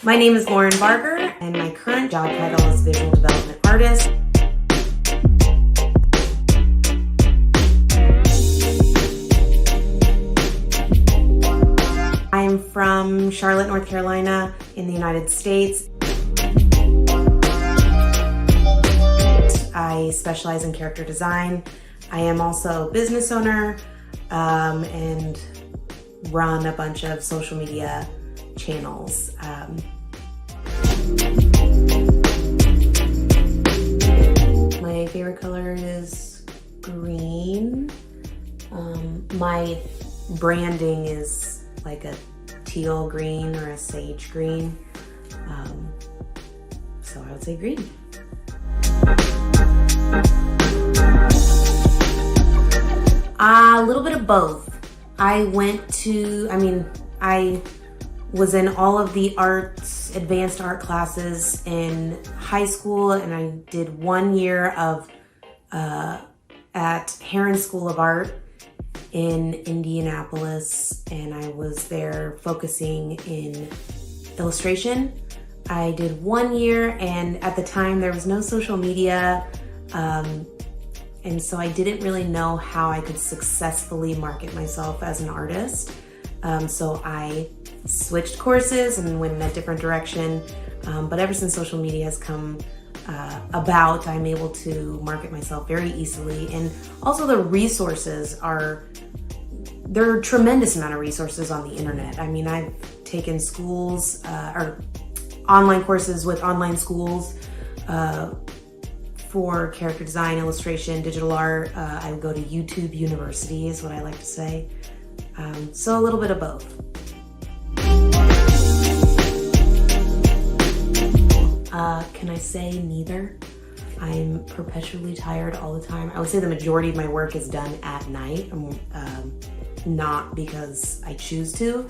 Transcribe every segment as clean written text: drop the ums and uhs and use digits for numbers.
My name is Lauren Barger, and my current job title is Visual Development Artist. I'm from Charlotte, North Carolina, in the United States. I specialize in character design. I am also a business owner and run a bunch of social media channels. My favorite color is green. My branding is like a teal green or a sage green. So I would say green. A little bit of both. I was in all of the advanced art classes in high school, and I did 1 year of at Heron School of Art in Indianapolis, and I was there focusing in illustration. I did 1 year, and at the time there was no social media, and so I didn't really know how I could successfully market myself as an artist. So I switched courses and went in a different direction. But ever since social media has come about, I'm able to market myself very easily. And also the resources there are a tremendous amount of resources on the internet. I mean, I've taken schools or online courses with online schools for character design, illustration, digital art. I go to YouTube University is what I like to say. So a little bit of both. Can I say neither? I'm perpetually tired all the time. I would say the majority of my work is done at night, not because I choose to,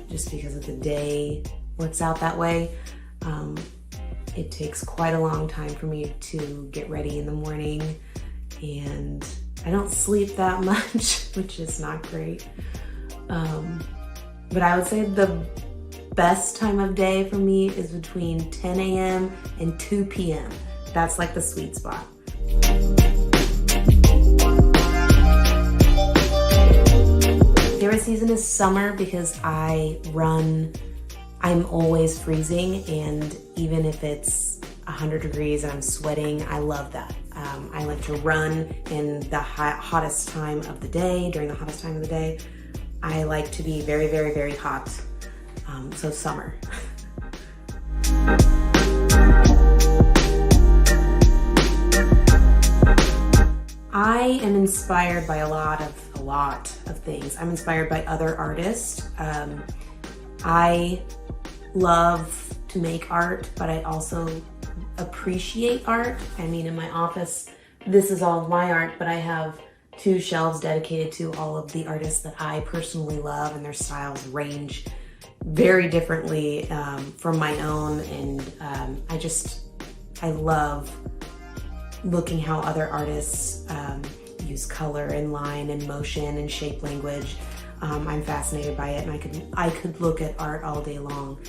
just because of the day works out that way. It takes quite a long time for me to get ready in the morning, and I don't sleep that much, which is not great. But I would say the best time of day for me is between 10 a.m. and 2 p.m. That's like the sweet spot. Favorite season is summer because I'm always freezing, and even if it's 100 degrees and I'm sweating, I love that. I like to run in the hottest time of the day, during the hottest time of the day. I like to be very, very, very hot. So summer. I am inspired by a lot of things. I'm inspired by other artists. I love to make art, but I also appreciate art. I mean, in my office, this is all of my art, but I have 2 shelves dedicated to all of the artists that I personally love, and their styles range very differently from my own. And I love looking how other artists use color and line and motion and shape language. I'm fascinated by it, and I could look at art all day long.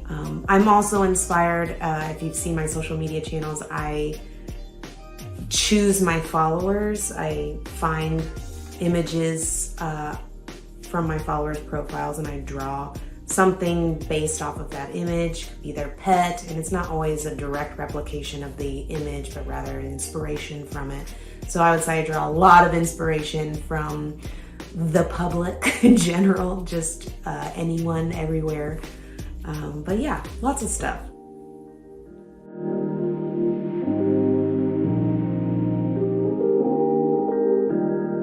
I'm also inspired, if you've seen my social media channels, I choose my followers. I find images from my followers' profiles, and I draw something based off of that image, be their pet, and it's not always a direct replication of the image, but rather an inspiration from it. So I would say I draw a lot of inspiration from the public in general, just anyone, everywhere. But yeah, lots of stuff.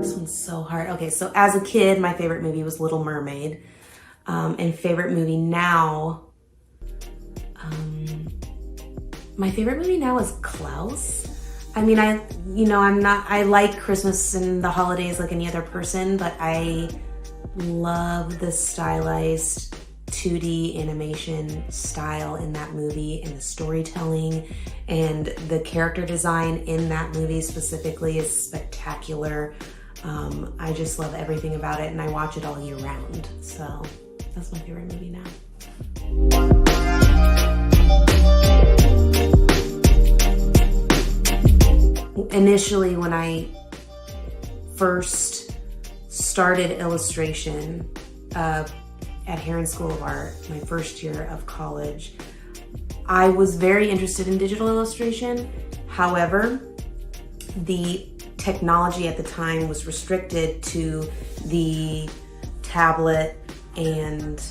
This one's so hard. Okay, so as a kid, my favorite movie was Little Mermaid. And favorite movie now, my favorite movie now is Klaus. I mean, I like Christmas and the holidays like any other person, but I love the stylized 2D animation style in that movie, and the storytelling and the character design in that movie specifically is spectacular. I just love everything about it, and I watch it all year round. So that's my favorite movie now. initially when I first started illustration at Heron School of Art, my first year of college, I was very interested in digital illustration. However, the technology at the time was restricted to the tablet and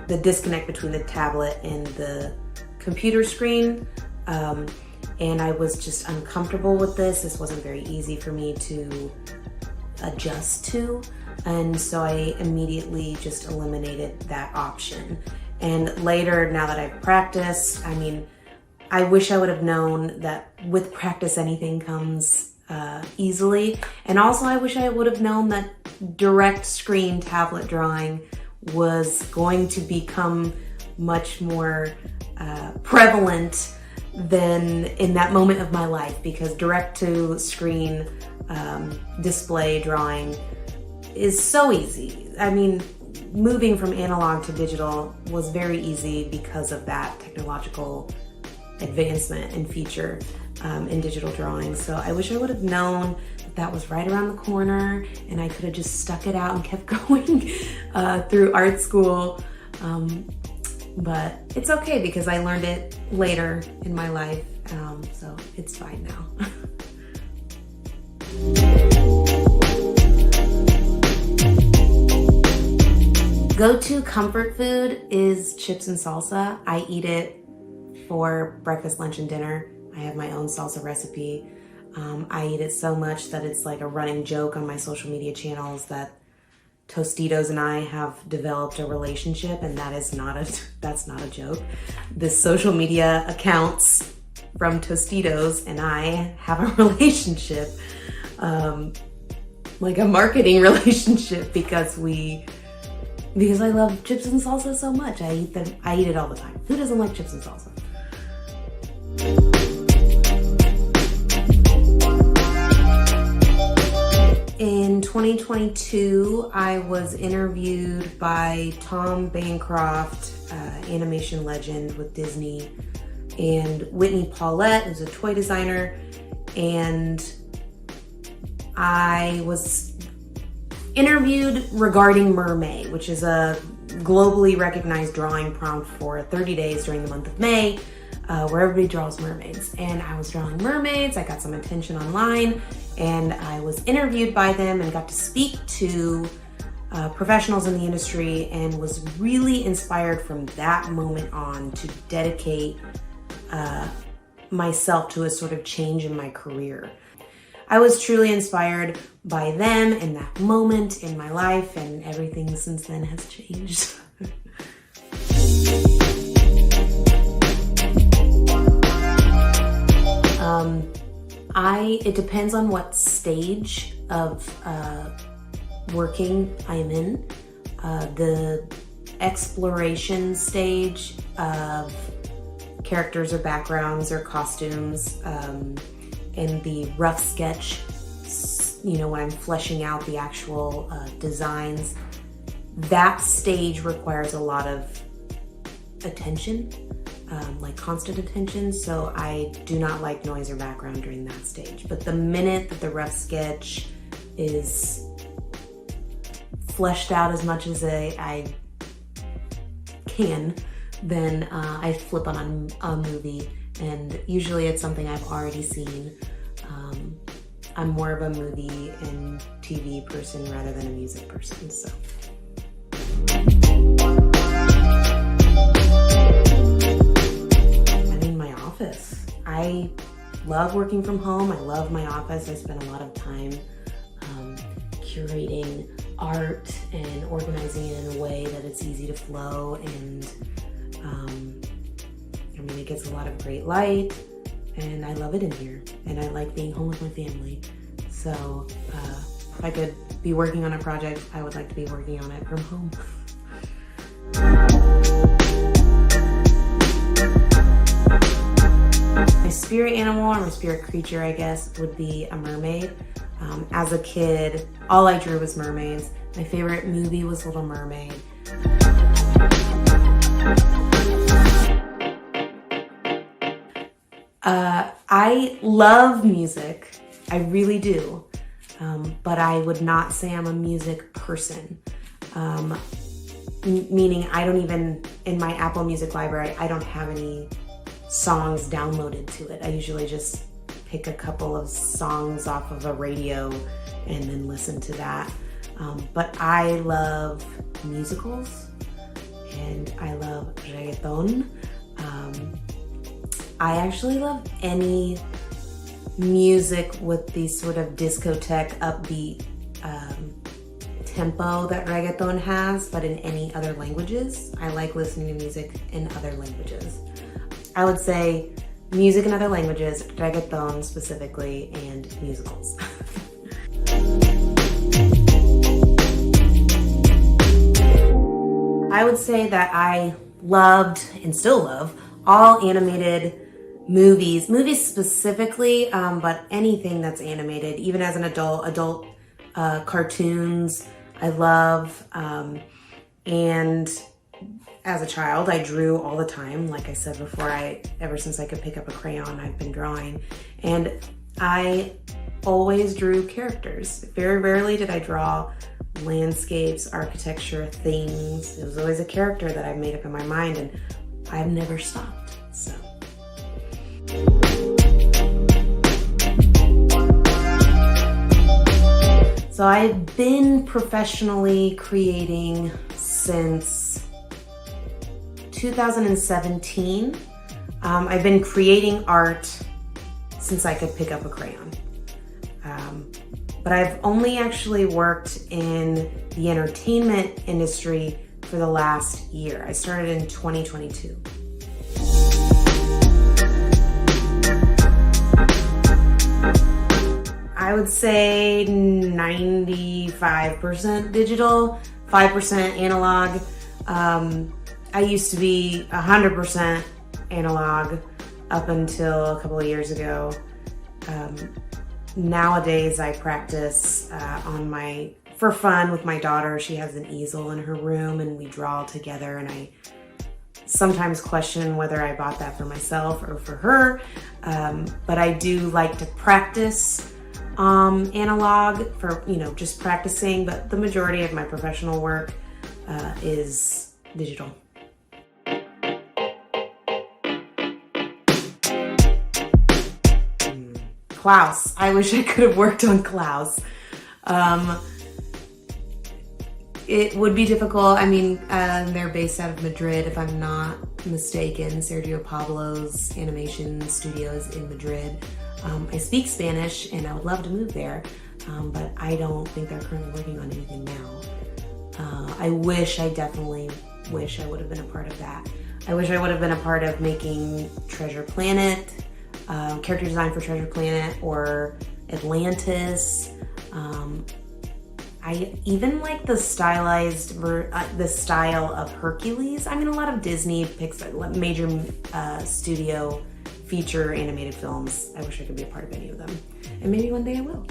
the disconnect between the tablet and the computer screen. And I was just uncomfortable with this. This wasn't very easy for me to adjust to. And so I immediately just eliminated that option. And later, now that I've practiced, I mean, I wish I would have known that with practice, anything comes easily. And also I wish I would have known that direct screen tablet drawing was going to become much more prevalent than in that moment of my life, because direct to screen display drawing is so easy. I mean, moving from analog to digital was very easy because of that technological advancement and feature in digital drawing. So I wish I would have known that was right around the corner and I could have just stuck it out and kept going through art school. But it's okay because I learned it later in my life, so it's fine now. Go-to comfort food is chips and salsa. I eat it for breakfast, lunch, and dinner. I have my own salsa recipe. I eat it so much that it's like a running joke on my social media channels that Tostitos and I have developed a relationship, and that's not a joke. The social media accounts from Tostitos and I have a relationship, like a marketing relationship, because I love chips and salsa so much. I eat it all the time. Who doesn't like chips and salsa? In 2022, I was interviewed by Tom Bancroft, animation legend with Disney, and Whitney Paulette, who's a toy designer, and I was interviewed regarding MerMay, which is a globally recognized drawing prompt for 30 days during the month of May, where everybody draws mermaids. And I was drawing mermaids, I got some attention online, and I was interviewed by them and got to speak to professionals in the industry, and was really inspired from that moment on to dedicate myself to a sort of change in my career. I was truly inspired by them in that moment in my life, and everything since then has changed. It depends on what stage of working I am in. The exploration stage of characters or backgrounds or costumes, and the rough sketch, when I'm fleshing out the actual designs, that stage requires a lot of attention, like constant attention. So I do not like noise or background during that stage. But the minute that the rough sketch is fleshed out as much as I can, then I flip on a movie, and usually it's something I've already seen. I'm more of a movie and TV person rather than a music person, so. I mean, my office. I love working from home. I love my office. I spend a lot of time curating art and organizing it in a way that it's easy to flow, and it gets a lot of great light, and I love it in here, and I like being home with my family. So if I could be working on a project, I would like to be working on it from home. My spirit animal, or my spirit creature, I guess, would be a mermaid. As a kid, all I drew was mermaids. My favorite movie was Little Mermaid. I I love music, I really do, but I would not say I'm a music person. Meaning I don't even, in my Apple Music library, I don't have any songs downloaded to it. I usually just pick a couple of songs off of a radio and then listen to that. But I love musicals and I love reggaeton. I actually love any music with the sort of discotheque upbeat tempo that reggaeton has, but in any other languages. I like listening to music in other languages. I would say music in other languages, reggaeton specifically, and musicals. I would say that I loved and still love all animated movies specifically, but anything that's animated, even as an adult cartoons, I love, and as a child, I drew all the time. Like I said before, ever since I could pick up a crayon, I've been drawing, and I always drew characters. Very rarely did I draw landscapes, architecture, things. It was always a character that I made up in my mind, and I've never stopped, so. So I've been professionally creating since 2017. I've been creating art since I could pick up a crayon. But I've only actually worked in the entertainment industry for the last year. I started in 2022. I would say 95% digital, 5% analog. I used to be 100% analog up until a couple of years ago. Nowadays I practice for fun with my daughter. She has an easel in her room and we draw together, and I sometimes question whether I bought that for myself or for her. But I do like to practice analog for, just practicing, but the majority of my professional work is digital. Klaus. I wish I could have worked on Klaus. It would be difficult. I mean, they're based out of Madrid, if I'm not mistaken. Sergio Pablo's animation studio is in Madrid. I speak Spanish and I would love to move there, but I don't think they're currently working on anything now. I definitely wish I would have been a part of that. I wish I would have been a part of making Treasure Planet, character design for Treasure Planet, or Atlantis. I even like the stylized, the style of Hercules. I mean, a lot of Disney Pixar, major studio feature animated films. I wish I could be a part of any of them. And maybe one day I will.